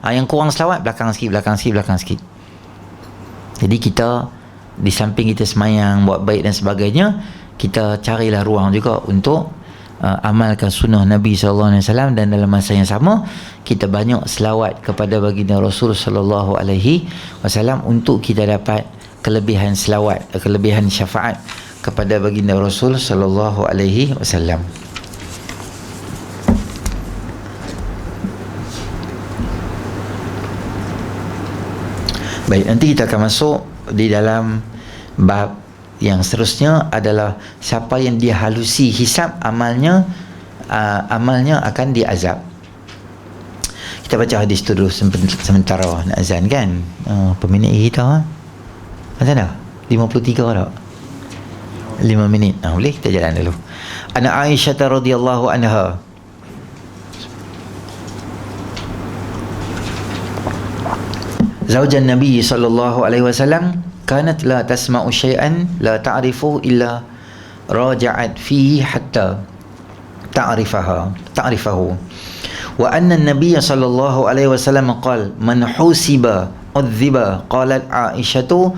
Yang kurang selawat, belakang sikit. Jadi kita, di samping kita semayang, buat baik dan sebagainya, kita carilah ruang juga untuk amalkan sunnah Nabi SAW. Dan dalam masa yang sama, kita banyak selawat kepada baginda Rasul SAW untuk kita dapat kelebihan selawat, kelebihan syafaat kepada baginda Rasul SAW. Baik, nanti kita akan masuk di dalam bab yang seterusnya adalah siapa yang dia halusi hisab, amalnya akan diazab. Kita baca hadis tu dulu sementara nak azan kan. Peminat kita macam dah? 53 tak? 5 minit. Boleh kita jalan dulu. Ana Aisyah radhiyallahu anha, zaujan Nabi sallallahu alaihi wasallam, kanat la tasma'u syai'an la ta'rifu illa raja'at fihi hatta ta'rifahu. Wa anna an-nabiy sallallahu alaihi wasallam qala man husiba udhiba. Qalat Aisyatu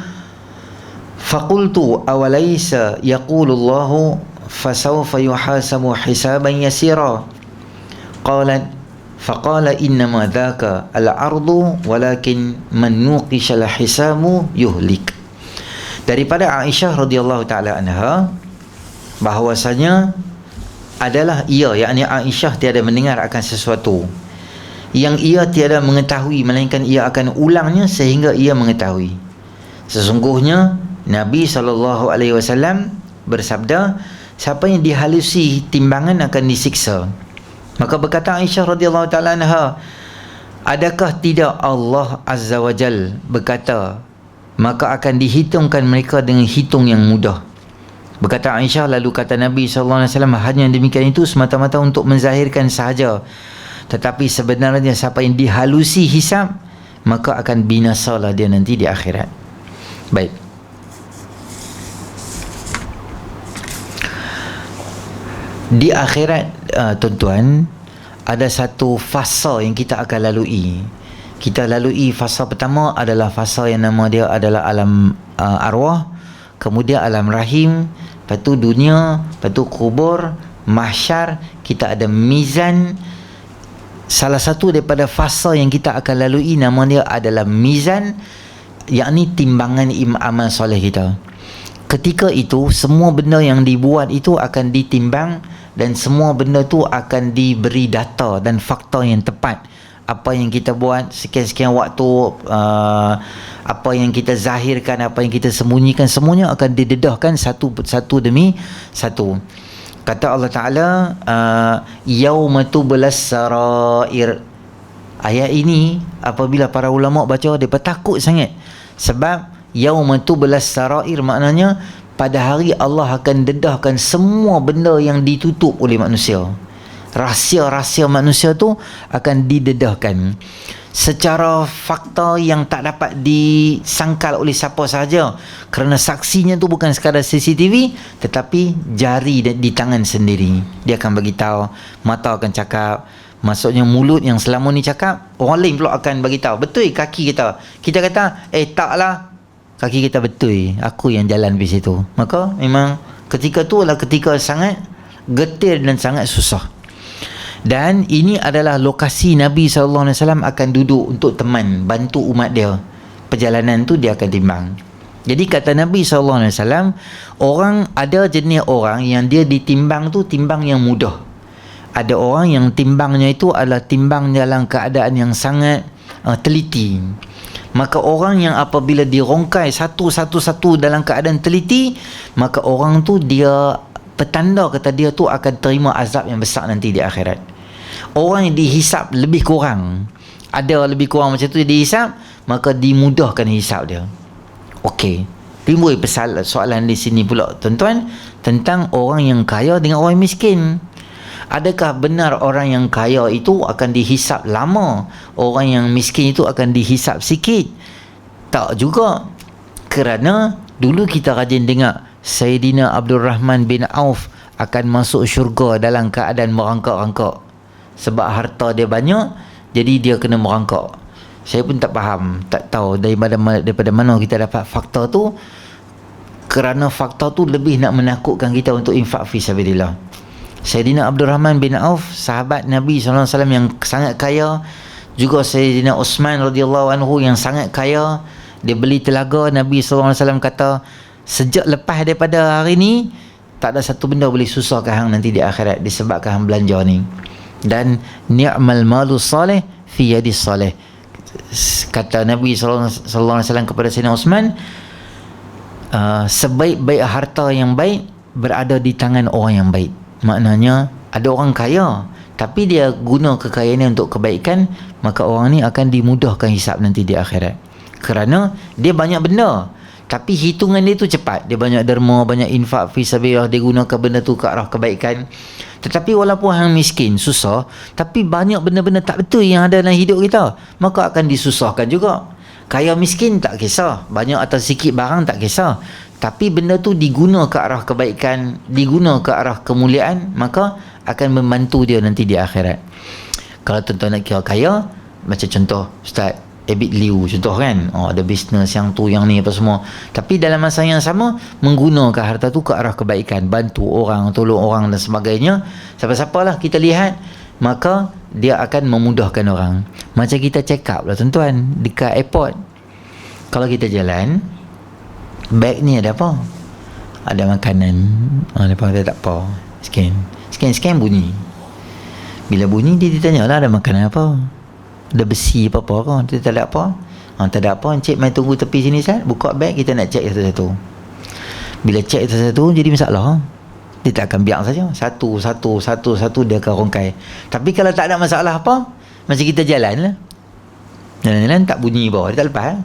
faqultu awalaysa yaqulu Allahu fasawfa yuhasabu hisaban yasira. Qalat faqala innama dhaka al-ardu walakin man nuqisha al-hisabu yuhlik. Daripada Aisyah radhiyallahu taala anha bahwasanya adalah ia, yakni Aisyah tiada mendengar akan sesuatu yang ia tiada mengetahui, melainkan ia akan ulangnya sehingga ia mengetahui. Sesungguhnya Nabi SAW bersabda, siapa yang dihalusi timbangan akan disiksa. Maka berkata Aisyah radhiyallahu taala anha, adakah tidak Allah Azza wa Jal berkata maka akan dihitungkan mereka dengan hitung yang mudah. Berkata Aisyah, lalu kata Nabi SAW, hanya demikian itu semata-mata untuk menzahirkan sahaja, tetapi sebenarnya siapa yang dihalusi hisab, maka akan binasalah dia nanti di akhirat. Baik. Di akhirat, tuan-tuan, ada satu fasa yang kita akan lalui. Kita lalui fasa pertama adalah fasa yang nama dia adalah alam arwah, kemudian alam rahim, lepas tu dunia, lepas tu kubur, mahsyar, kita ada mizan. Salah satu daripada fasa yang kita akan lalui nama dia adalah mizan, yakni timbangan amal soleh kita. Ketika itu semua benda yang dibuat itu akan ditimbang, dan semua benda tu akan diberi data dan fakta yang tepat. Apa yang kita buat sekian-sekian waktu, apa yang kita zahirkan, apa yang kita sembunyikan, semuanya akan didedahkan satu demi satu. Kata Allah Ta'ala, yauma tublas sarair. Ayat ini apabila para ulama baca, mereka takut sangat. Sebab yauma tublas sarair maknanya pada hari Allah akan dedahkan semua benda yang ditutup oleh manusia. Rahsia-rahsia manusia tu akan didedahkan secara fakta yang tak dapat disangkal oleh siapa sahaja, kerana saksinya tu bukan sekadar CCTV, tetapi jari di tangan sendiri. Dia akan bagi tahu, mata akan cakap, maksudnya mulut yang selama ni cakap, orang lain pula akan bagi tahu. Betul kaki kita. Kita kata, taklah, kaki kita betul, aku yang jalan di situ. Maka memang ketika tu adalah ketika sangat getir dan sangat susah. Dan ini adalah lokasi Nabi SAW akan duduk untuk teman, bantu umat dia. Perjalanan tu dia akan timbang. Jadi kata Nabi SAW, orang, ada jenis orang yang dia ditimbang tu timbang yang mudah. Ada orang yang timbangnya itu adalah timbang dalam keadaan yang sangat teliti. Maka orang yang apabila dirongkai satu-satu dalam keadaan teliti, maka orang tu dia petanda kata dia tu akan terima azab yang besar nanti di akhirat. Orang yang dihisap lebih kurang, ada lebih kurang macam tu dihisap, maka dimudahkan hisap dia. Okey, timbul soalan di sini pula tuan-tuan, tentang orang yang kaya dengan orang yang miskin. Adakah benar orang yang kaya itu akan dihisap lama, orang yang miskin itu akan dihisap sikit? Tak juga. Kerana dulu kita rajin dengar Sayyidina Abdul Rahman bin Auf akan masuk syurga dalam keadaan merangkak-rangkak. Sebab harta dia banyak, jadi dia kena merangkak. Saya pun tak faham, tak tahu daripada mana kita dapat fakta tu. Kerana fakta tu lebih nak menakutkan kita untuk infak fi sabilillah. Sayyidina Abdul Rahman bin Auf, sahabat Nabi SAW yang sangat kaya, juga Sayyidina Uthman radhiyallahu anhu yang sangat kaya. Dia beli telaga. Nabi SAW kata, sejak lepas daripada hari ni, tak ada satu benda boleh susahkan hang nanti di akhirat disebabkan hang belanja ni. Dan ni'mal malu salih fi yadis salih. Kata Nabi SAW kepada Sayyidina Uthman, sebaik-baik harta yang baik berada di tangan orang yang baik. Maknanya ada orang kaya tapi dia guna kekayaannya untuk kebaikan, maka orang ni akan dimudahkan hisap nanti di akhirat. Kerana dia banyak benda, tapi hitungan dia tu cepat. Dia banyak derma, banyak infak fi sabilillah, dia gunakan benda tu ke arah kebaikan. Tetapi walaupun hang miskin, susah, tapi banyak benda-benda tak betul yang ada dalam hidup kita, maka akan disusahkan juga. Kaya miskin tak kisah, banyak atau sikit barang tak kisah, tapi benda tu diguna ke arah kebaikan, diguna ke arah kemuliaan, maka akan membantu dia nanti di akhirat. Kalau tuan-tuan nak kira kaya, macam contoh Ustaz Abid Liu contoh kan, ada bisnes yang tu yang ni apa semua, tapi dalam masa yang sama menggunakan harta tu ke arah kebaikan, bantu orang, tolong orang dan sebagainya. Siapa-siapalah kita lihat, maka dia akan memudahkan orang. Macam kita check up lah tuan-tuan dekat airport. Kalau kita jalan, bag ni ada apa? Ada makanan, ada tak apa, scan bunyi. Bila bunyi dia ditanya lah ada makanan apa, ada besi apa-apa kan? Dia tak ada apa. Tak ada apa. Encik mai tunggu tepi sini Ustaz. Buka beg, kita nak cek satu-satu. Bila cek satu-satu jadi masalah. Dia tak akan biar saja. Satu dia akan rongkai. Tapi kalau tak ada masalah apa, macam kita jalan lah. Jalan-jalan tak bunyi bawah, dia tak lepas.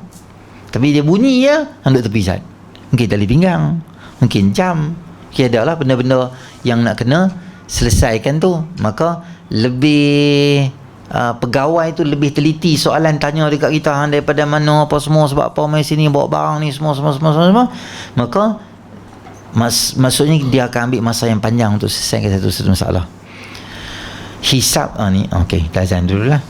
Tapi dia bunyi je, duduk tepi Ustaz. Mungkin tali pinggang, mungkin jam, mungkin ada lah benda-benda yang nak kena selesaikan tu. Maka lebih pegawai tu lebih teliti soalan tanya dekat kita, daripada mana apa semua, sebab apa mai sini bawa barang ni semua. Maka maksudnya dia akan ambil masa yang panjang untuk selesaikan satu masalah. Hisab ni okey, kita azan dululah.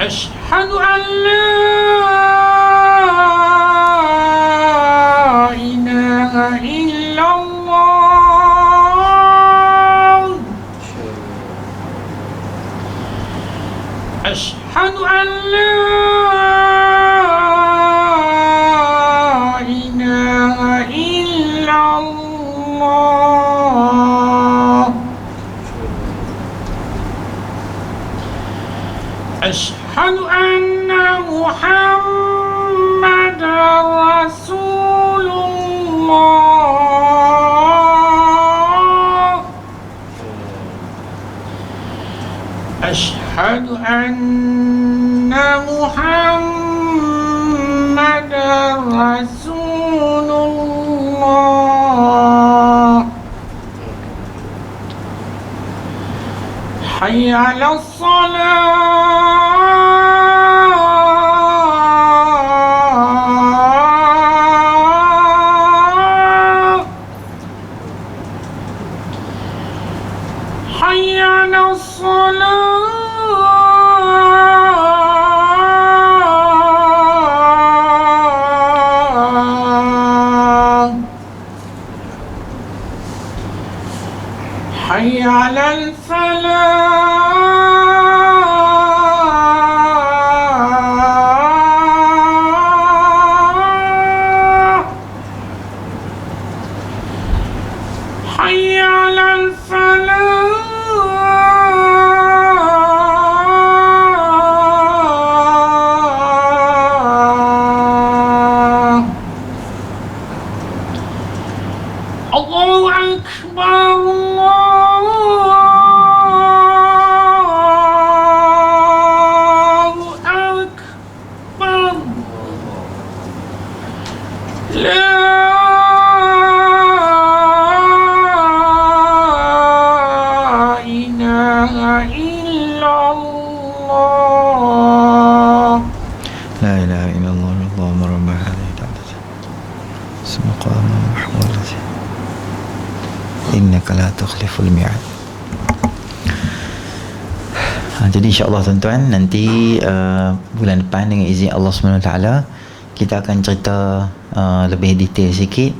أشهد أن لا إله إلا الله أشهد أن لا إله إلا الله أشهد أن محمدا رسول الله أشهد أن محمدا رسول الله حي على الصلاة حي على الصلاة حي على الفلاح حي على الفلاح الله أكبر الله أكبر لا إله إلا الله لا إله إلا الله اللهم رب هذه الدعوة سمقام محمود إنك لا تخلف الميعاد. Jadi insya-Allah tuan-tuan, nanti bulan depan dengan izin Allah SWT kita akan cerita lebih detail sikit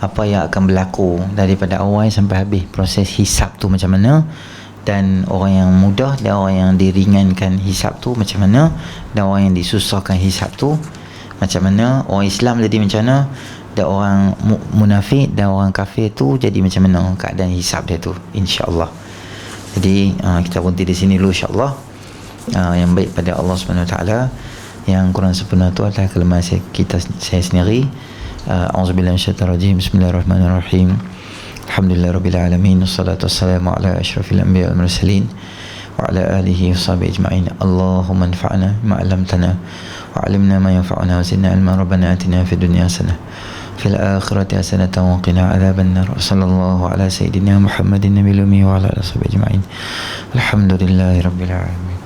apa yang akan berlaku daripada awal sampai habis proses hisab tu macam mana, dan orang yang mudah dan orang yang diringankan hisab tu macam mana, dan orang yang disusahkan hisab tu macam mana, orang Islam jadi macam mana, dan orang munafik dan orang kafir tu jadi macam mana keadaan hisab dia tu, insya-Allah. Jadi kita berhenti di sini dulu insya-Allah. Yang baik pada Allah SWT, yang kurang sempurna tu adalah kelemahan saya sendiri. A'udzubillahi minasyaitanir rajim. Bismillahirrahmanirrahim. Alhamdulillahirabbil alamin. Wassalatu wassalamu ala asyrafil anbiya'i wal mursalin wa ala alihi washabihi ajma'in. Allahumma anfa'na bima 'allamtana wa 'allimna ma yanfa'una wa zidna ilman. Rabbana atina fid dunya hasanah fil akhirati hasanatan wa qina 'adzaban nar. Sallallahu ala sayyidina Muhammadin nabiyil ummi wa ala alihi washabihi ajma'in. Alhamdulillahirabbil alamin.